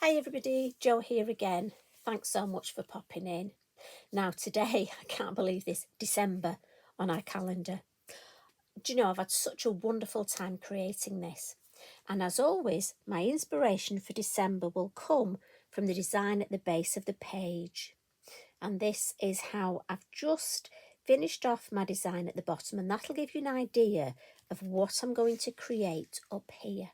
Hi everybody, Jo here again. Thanks so much for popping in. Now today, I can't believe this, December on our calendar. Do you know, I've had such a wonderful time creating this. And as always, my inspiration for December will come from the design at the base of the page. And this is how I've just finished off my design at the bottom, and that'll give you an idea of what I'm going to create up here.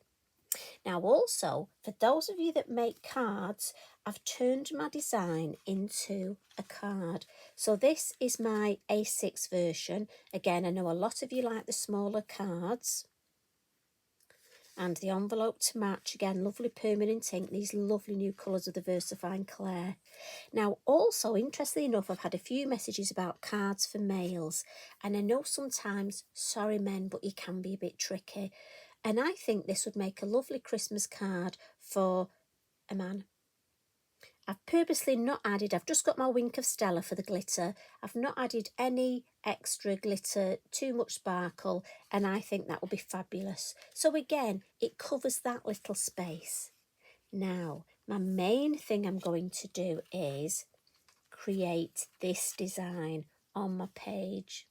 Now also, for those of you that make cards, I've turned my design into a card. So this is my A6 version. Again, I know a lot of you like the smaller cards. And the envelope to match, again, lovely permanent ink, these lovely new colours of the Versafine Clair. Now, also, interestingly enough, I've had a few messages about cards for males. And I know sometimes, sorry men, but you can be a bit tricky. And I think this would make a lovely Christmas card for a man. I've purposely not added, I've just got my wink of Stella for the glitter. I've not added any extra glitter, too much sparkle, and I think that will be fabulous. So again, it covers that little space. Now, my main thing I'm going to do is create this design on my page.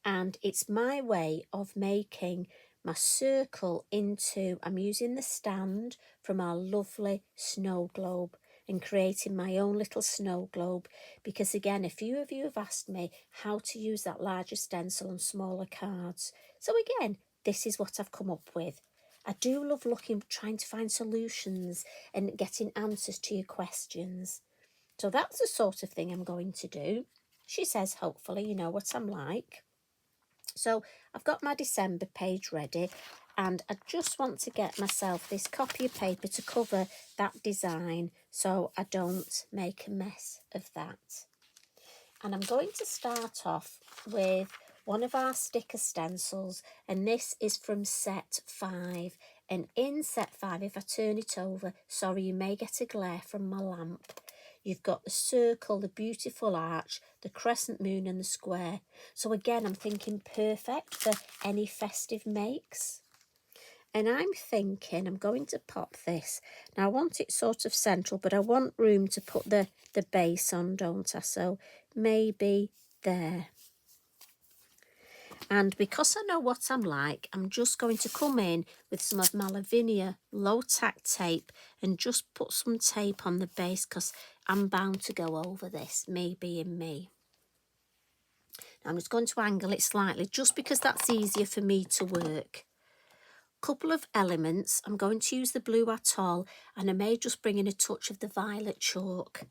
And it's my way of making my circle into, I'm using the stand from our lovely snow globe and creating my own little snow globe, because again, a few of you have asked me how to use that larger stencil on smaller cards. So again, this is what I've come up with. I do love trying to find solutions and getting answers to your questions. So that's the sort of thing I'm going to do. She says, hopefully, you know what I'm like. So I've got my December page ready, and I just want to get myself this copy of paper to cover that design so I don't make a mess of that. And I'm going to start off with one of our sticker stencils, and this is from set 5. And in set 5, if I turn it over, sorry, you may get a glare from my lamp. You've got the circle, the beautiful arch, the crescent moon and the square. So again, I'm thinking perfect for any festive makes. And I'm thinking I'm going to pop this. Now I want it sort of central, but I want room to put the base on, don't I? So maybe there. And because I know what I'm like, I'm just going to come in with some of my Lavinia low tack tape and just put some tape on the base, because I'm bound to go over this, me being me. Now I'm just going to angle it slightly just because that's easier for me to work. Couple of elements. I'm going to use the blue Atoll, and I may just bring in a touch of the violet chalk.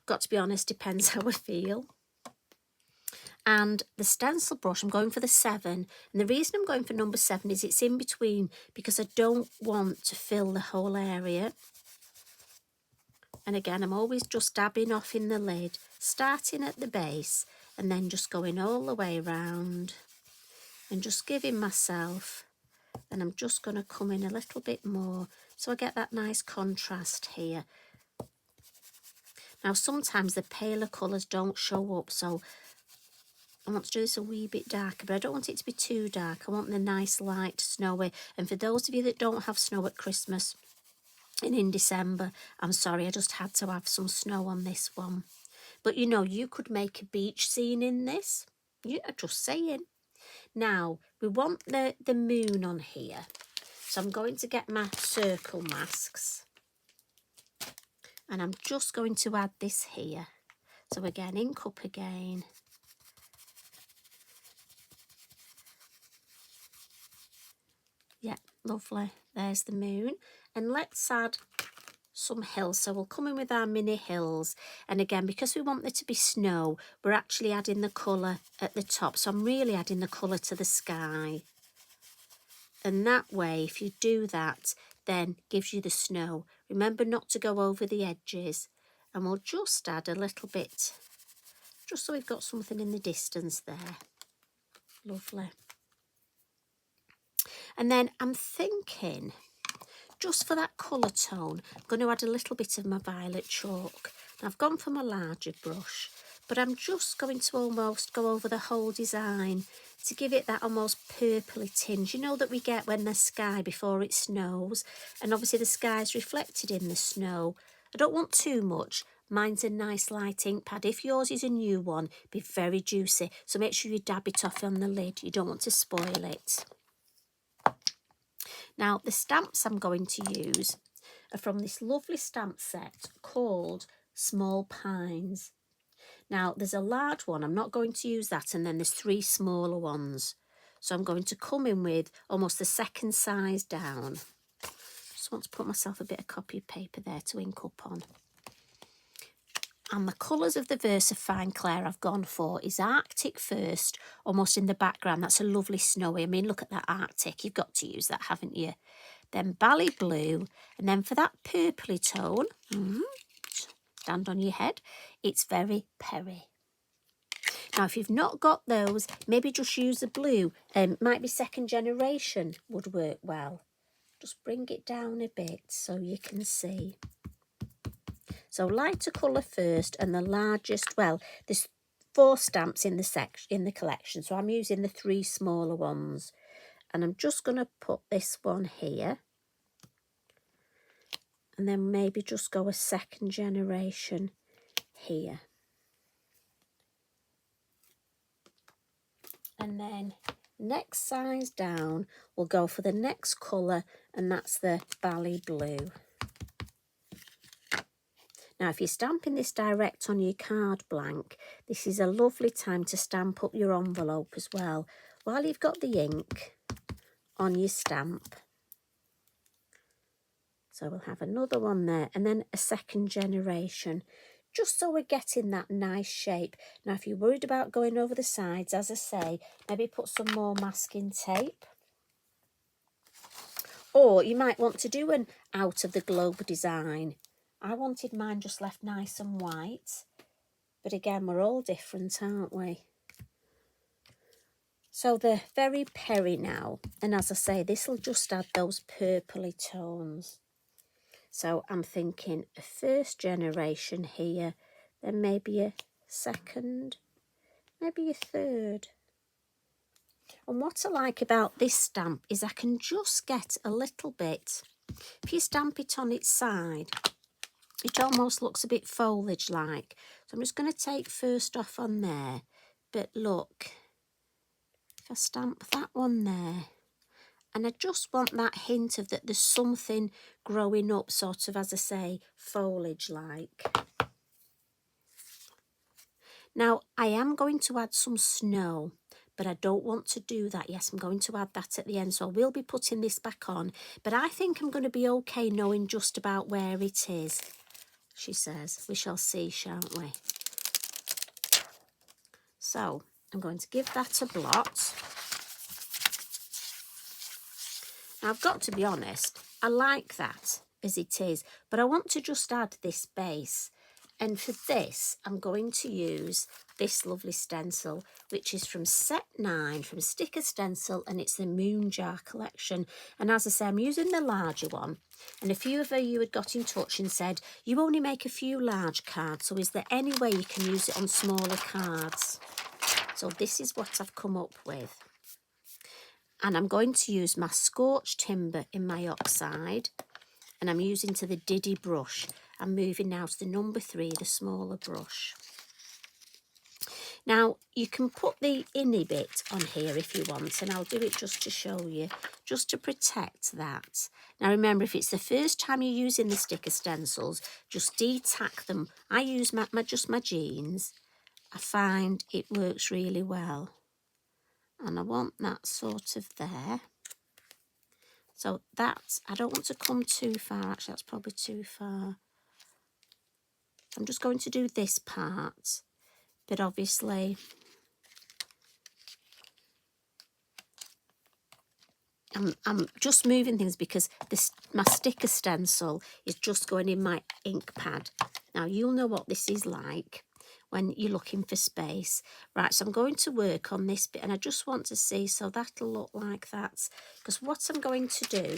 Got to be honest, depends how I feel. And the stencil brush, I'm going for the 7. And the reason I'm going for number 7 is it's in between, because I don't want to fill the whole area. And again, I'm always just dabbing off in the lid, starting at the base and then just going all the way around and just giving myself, and I'm just going to come in a little bit more so I get that nice contrast here. Now, sometimes the paler colours don't show up, so I want to do this a wee bit darker, but I don't want it to be too dark. I want the nice light snowy. And for those of you that don't have snow at Christmas and in December, I'm sorry, I just had to have some snow on this one. But you know, you could make a beach scene in this. Yeah, just saying. Now, we want the moon on here. So I'm going to get my circle masks. And I'm just going to add this here. So again, ink up again. Yeah, lovely. There's the moon. And let's add some hills. So we'll come in with our mini hills. And again, because we want there to be snow, we're actually adding the colour at the top. So I'm really adding the colour to the sky. And that way, if you do that, then gives you the snow. Remember not to go over the edges. And we'll just add a little bit, just so we've got something in the distance there. Lovely. And then I'm thinking, just for that colour tone, I'm going to add a little bit of my violet chalk. Now, I've gone for my larger brush, but I'm just going to almost go over the whole design to give it that almost purpley tinge, you know, that we get when the sky before it snows, and obviously the sky's reflected in the snow. I don't want too much. Mine's a nice light ink pad. If yours is a new one, be very juicy, so make sure you dab it off on the lid. You don't want to spoil it. Now, the stamps I'm going to use are from this lovely stamp set called Small Pines. Now, there's a large one. I'm not going to use that, and then there's 3 smaller ones. So I'm going to come in with almost the second size down. Just want to put myself a bit of copy paper there to ink up on. And the colours of the Versafine Clair I've gone for is Arctic first, almost in the background. That's a lovely snowy. I mean, look at that Arctic. You've got to use that, haven't you? Then Bali Blue. And then for that purpley tone, stand on your head, it's very Peri. Now, if you've not got those, maybe just use the blue. Might be second generation would work well. Just bring it down a bit so you can see. So lighter colour first, and the largest, well, there's 4 stamps in the collection, so I'm using the 3 smaller ones. And I'm just going to put this one here. And then maybe just go a second generation here. And then next size down, we'll go for the next colour, and that's the Bali Blue. Now, if you're stamping this direct on your card blank, this is a lovely time to stamp up your envelope as well, while you've got the ink on your stamp. So we'll have another one there, and then a second generation, just so we're getting that nice shape. Now, if you're worried about going over the sides, as I say, maybe put some more masking tape. Or you might want to do an out of the globe design. I wanted mine just left nice and white. But again, we're all different, aren't we? So they're very Peri now. And as I say, this will just add those purpley tones. So I'm thinking a first generation here, then maybe a second, maybe a third. And what I like about this stamp is I can just get a little bit, if you stamp it on its side, it almost looks a bit foliage-like. So I'm just going to take first off on there. But look, if I stamp that one there, and I just want that hint of that there's something growing up, sort of, as I say, foliage-like. Now, I am going to add some snow, but I don't want to do that. Yes, I'm going to add that at the end, so I will be putting this back on. But I think I'm going to be okay knowing just about where it is. She says, we shall see, shan't we? So I'm going to give that a blot. Now, I've got to be honest, I like that as it is, but I want to just add this base. And for this, I'm going to use this lovely stencil, which is from set 9 from Sticker Stencil, and it's the Moon Jar collection. And as I say, I'm using the larger one. And a few of you had got in touch and said, you only make a few large cards, so is there any way you can use it on smaller cards? So this is what I've come up with. And I'm going to use my Scorched Timber in my Oxide, and I'm using to the Diddy brush. I'm moving now to the number 3, the smaller brush. Now, you can put the innie bit on here if you want, and I'll do it just to show you, just to protect that. Now, remember, if it's the first time you're using the sticker stencils, just de-tack them. I use just my jeans. I find it works really well. And I want that sort of there. So that's, I don't want to come too far, actually, that's probably too far. I'm just going to do this part, but obviously I'm just moving things because my sticker stencil is just going in my ink pad. Now, you'll know what this is like when you're looking for space. Right, so I'm going to work on this bit, and I just want to see, so that'll look like that. Because what I'm going to do,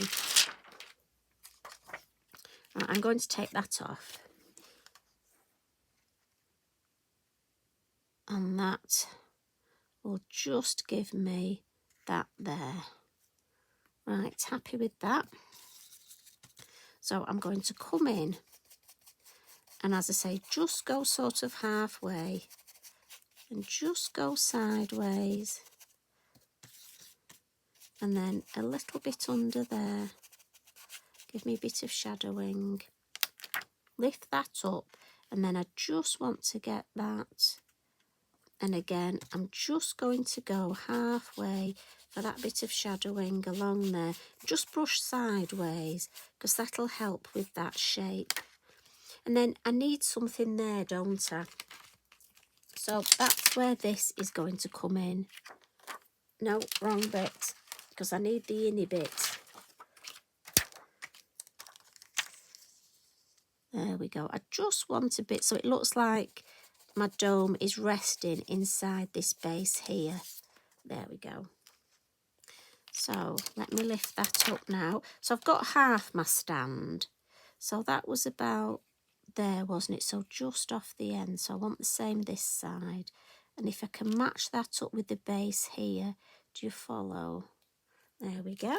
right, I'm going to take that off. And that will just give me that there. Right, happy with that. So I'm going to come in and, as I say, just go sort of halfway and just go sideways. And then a little bit under there. Give me a bit of shadowing. Lift that up, and then I just want to get that. And again, I'm just going to go halfway for that bit of shadowing along there. Just brush sideways, because that'll help with that shape. And then I need something there, don't I? So that's where this is going to come in. No, wrong bit, because I need the inny bit. There we go. I just want a bit so it looks like my dome is resting inside this base here. There we go. So let me lift that up now. So I've got half my stand. So that was about there, wasn't it? So just off the end. So I want the same this side. And if I can match that up with the base here, do you follow? There we go.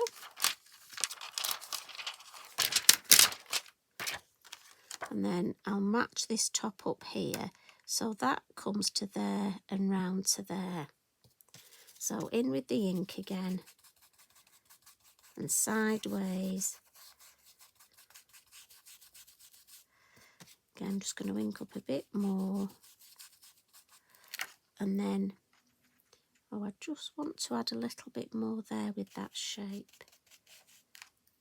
And then I'll match this top up here. So that comes to there and round to there. So in with the ink again. And sideways. Again, I'm just going to ink up a bit more. And then, oh, I just want to add a little bit more there with that shape.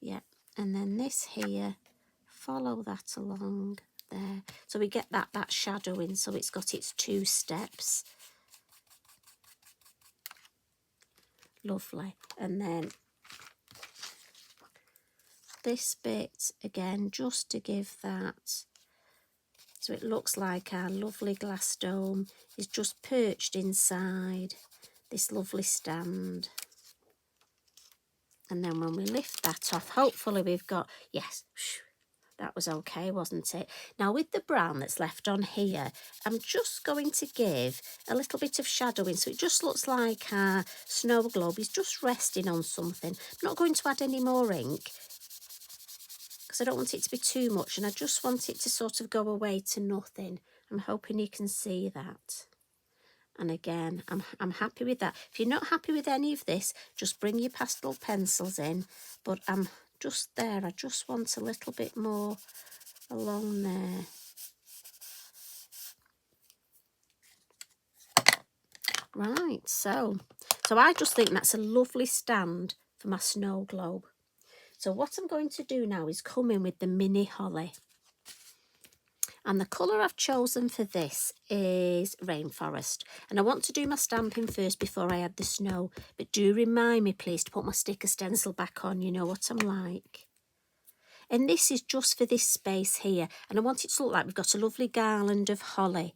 Yeah, and then this here, follow that along there. So we get that shadowing, so it's got its 2 steps. Lovely. And then this bit, again, just to give that. So it looks like our lovely glass dome is just perched inside this lovely stand. And then when we lift that off, hopefully we've got, yes, that was okay, wasn't it? Now with the brown that's left on here, I'm just going to give a little bit of shadowing. So it just looks like our snow globe is just resting on something. I'm not going to add any more ink, because I don't want it to be too much, and I just want it to sort of go away to nothing. I'm hoping you can see that. And again, I'm happy with that. If you're not happy with any of this, just bring your pastel pencils in. But I'm just there. I just want a little bit more along there. Right, so I just think that's a lovely stand for my snow globe. So what I'm going to do now is come in with the mini holly. And the colour I've chosen for this is Rainforest. And I want to do my stamping first before I add the snow. But do remind me, please, to put my sticker stencil back on. You know what I'm like. And this is just for this space here. And I want it to look like we've got a lovely garland of holly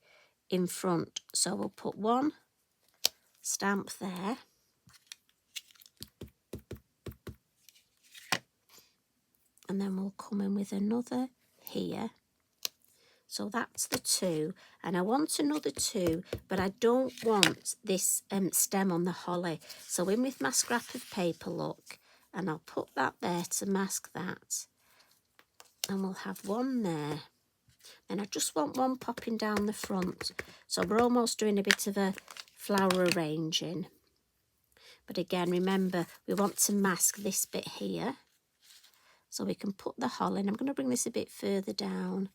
in front. So we'll put one stamp there. And then we'll come in with another here. So that's the 2, and I want another 2, but I don't want this stem on the holly. So in with my scrap of paper, look, and I'll put that there to mask that. And we'll have one there. And I just want one popping down the front. So we're almost doing a bit of a flower arranging. But again, remember, we want to mask this bit here. So we can put the holly, and I'm going to bring this a bit further down,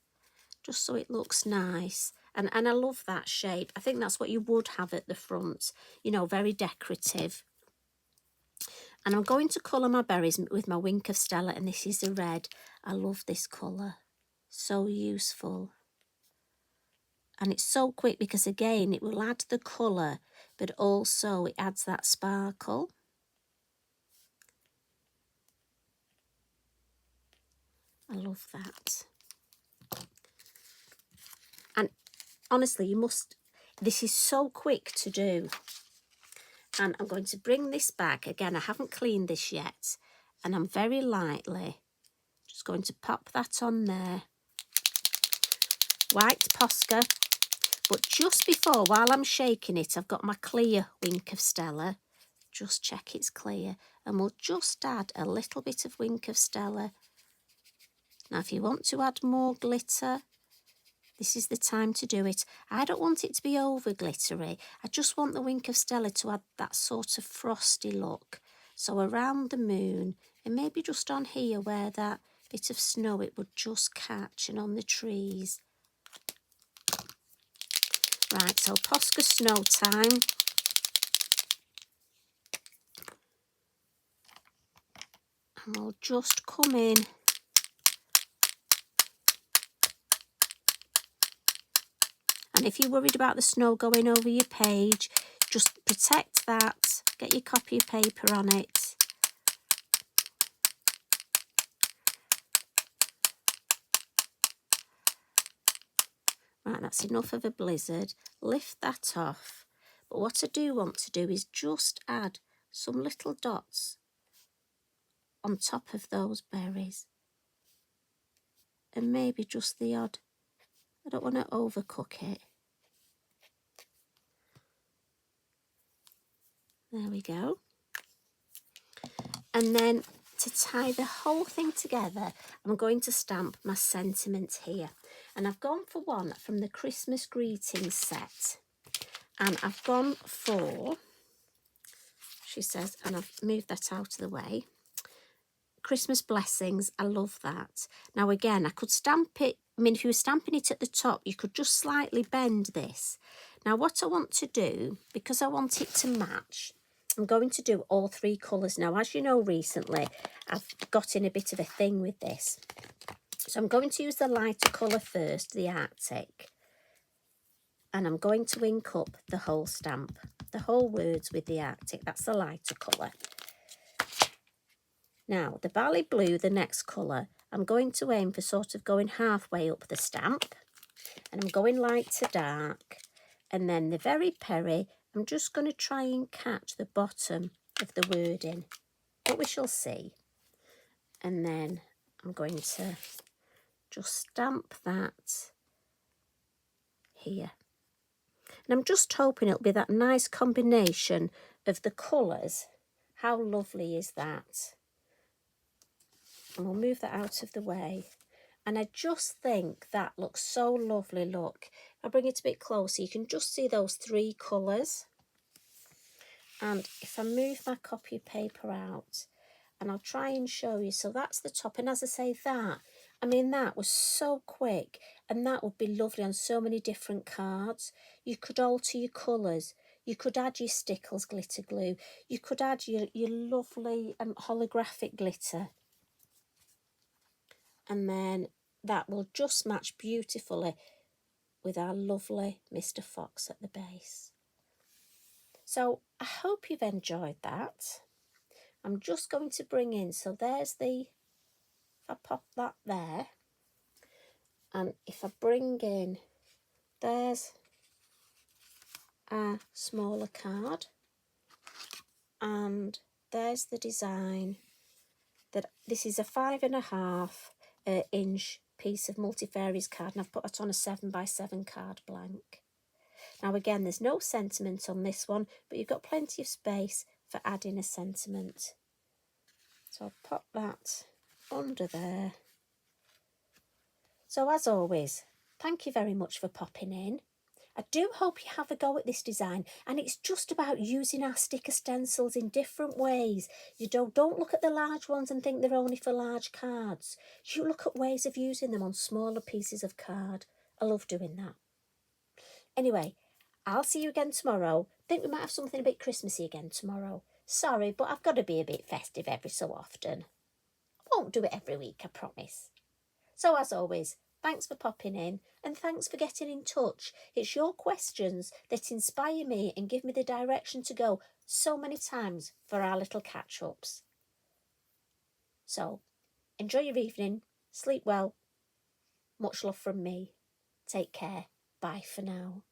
just so it looks nice. And I love that shape. I think that's what you would have at the front, you know, very decorative. And I'm going to colour my berries with my Wink of Stella, and this is the red. I love this colour. So useful. And it's so quick because, again, it will add the colour, but also it adds that sparkle. I love that. And honestly, this is so quick to do. And I'm going to bring this back. Again, I haven't cleaned this yet. And I'm very lightly just going to pop that on there. White posca. But just before, while I'm shaking it, I've got my clear wink of Stella. Just check it's clear. And we'll just add a little bit of wink of Stella. Now, if you want to add more glitter, this is the time to do it. I don't want it to be over glittery. I just want the wink of Stella to add that sort of frosty look. So around the moon, and maybe just on here where that bit of snow, it would just catch, and on the trees. Right, so Posca snow time. And we'll just come in. And if you're worried about the snow going over your page, just protect that. Get your copy of paper on it. Right, that's enough of a blizzard. Lift that off. But what I do want to do is just add some little dots on top of those berries. And maybe just the odd. I don't want to overcook it. There we go. And then to tie the whole thing together, I'm going to stamp my sentiment here. And I've gone for one from the Christmas greetings set. And I've gone for, she says, and I've moved that out of the way, Christmas blessings. I love that. Now again, I could stamp it. I mean, if you were stamping it at the top, you could just slightly bend this. Now what I want to do, because I want it to match, I'm going to do all three colours. Now, as you know, recently I've got in a bit of a thing with this. So I'm going to use the lighter colour first, the Arctic. And I'm going to ink up the whole stamp, the whole words with the Arctic. That's the lighter colour. Now, the Bali blue, the next colour, I'm going to aim for sort of going halfway up the stamp. And I'm going light to dark. And then the very Peri, I'm just going to try and catch the bottom of the wording. But we shall see. And then I'm going to just stamp that here. And I'm just hoping it'll be that nice combination of the colours. How lovely is that? And we'll move that out of the way. And I just think that looks so lovely. Look, I'll bring it a bit closer. You can just see those three colours. And if I move my copy of paper out, and I'll try and show you. So that's the top. And as I say, that, I mean, that was so quick. And that would be lovely on so many different cards. You could alter your colours. You could add your stickles glitter glue. You could add your lovely holographic glitter. And then that will just match beautifully with our lovely Mr. Fox at the base. So I hope you've enjoyed that. I'm just going to bring in, so there's the, if I pop that there, and if I bring in, there's a smaller card, and there's the design. That this is a 5.5 inch piece of multifarious card, and I've put it on a 7x7 card blank. Now again, there's no sentiment on this one, but you've got plenty of space for adding a sentiment. So I'll pop that under there. So as always, thank you very much for popping in. I do hope you have a go at this design, and it's just about using our sticker stencils in different ways. You don't look at the large ones and think they're only for large cards. You look at ways of using them on smaller pieces of card. I love doing that. Anyway, I'll see you again tomorrow. Think we might have something a bit Christmassy again tomorrow. Sorry, but I've got to be a bit festive every so often. I won't do it every week, I promise. So as always, thanks for popping in, and thanks for getting in touch. It's your questions that inspire me and give me the direction to go so many times for our little catch-ups. So, enjoy your evening, sleep well, much love from me. Take care, bye for now.